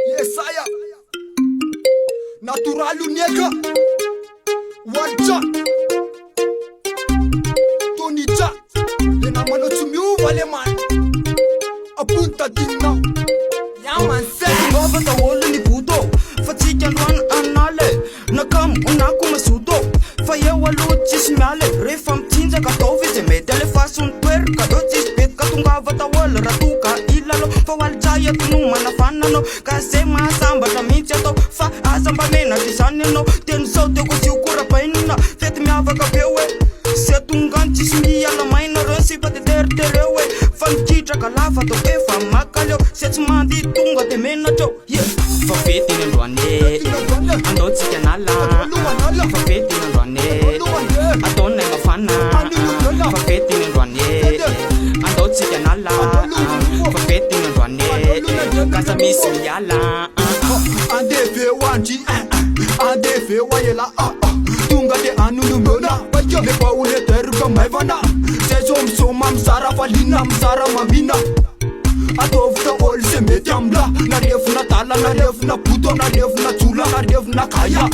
Yesaya Naturalu nigga Wanja Tonija Lena mano tumiu vale man Apunta dinna Yaman say Baba ta wolo ni puto Fatika luan anale Nakam unaku masuto Faya walu chismale Refam tinja katovi Zeme telefasun twer Kadotis pet katungava ta wolo Ratuka ilalo Fawal jaya tunu manafana no Kase masamba tamitya to Fa azamba mena tisane no Ten sote kusiukura painuna Fet miava kapewe Setungan chismi ala maina Ronsi pati terewe Fan kitra kalafa to efa makalyo Setsmandi tunga te mena to Yeah Fa feti na luane Ando tika nala Fa feti na luane Adone mafana Fa feti na luane Ando tika nala Fa feti na luane Kasa misi yala Ande fe wanji Ande fe wayela Tunga te anunu mona Lepa ule teruga maivana Sezo msoma msara falina msara mamina Atofta ol se meti amla Na refu na tala na refu na puto na refu na chula na refu na kaya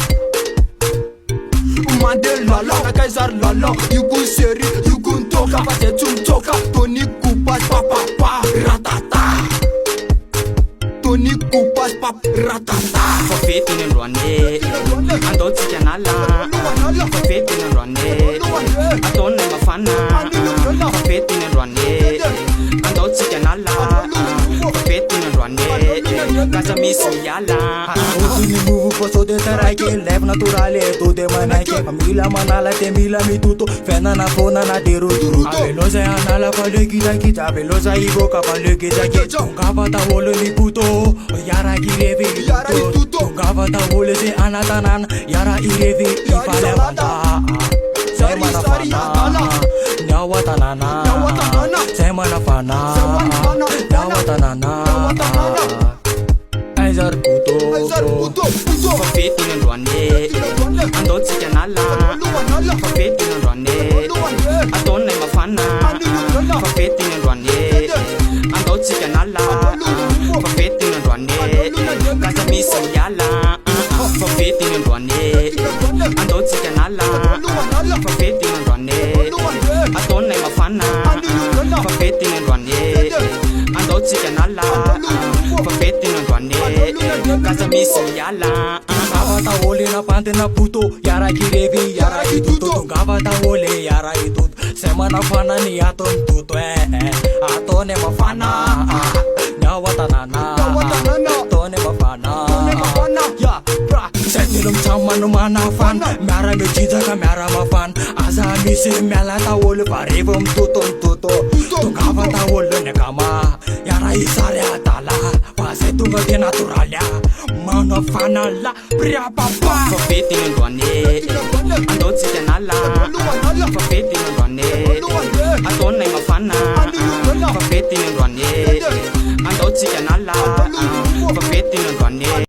Mandel lala na kaisar lala Yugun seri yugun toka Pasetum toka Toni kupas papa pa ratata Toni kupas pap ratata Fa feti na luane Ando tika nala Fa feti na luane Adone mafana Fa feti na luane Ando tika nala Fa feti na luane Kasa misi yala Utini muvu poso de taraike Lef naturale to de manaike Famila manala te mila mituto Fena na fona na deru Aveloza ya nala pale kita kita Aveloza iboka pale kita kita Tungava ta wole ni puto Yara irevi tuto Tungava ta wole se anatanan Yara irevi ifale manda Semana fana Nyawa tanana Semana fana Nyawa tanana Aizar puto Fa feti na luane Ando tika nala Fa feti na luane Adone mafana Fa feti na luane Ando tika nala Fa feti na luane Kasa misi yala Fa feti na luane Ando tika nala Fa feti na luane Adone mafana Fa feti na luane Ando tika nala Fa feti na luane Kasa misi yala Tungava ta wole na pante na puto Yara kirevi yara ituto Tungava ta wole yara ituto Semana fana ni aton tuto Atone mafana Nyawa tanana Atone mafana Ya bra Senilum chamanu mana fan Mera me chida ka mera mafan Aza misi mela ta wole Parevom tuto Tungava ta wole nekama Yara isare atala Pase tunga ke naturalia Mana fana la Pria papa Fa feti na luane Ando tika nala Fa feti na luane Adone mafana Fa feti na luane Ando tika nala Fa feti na luane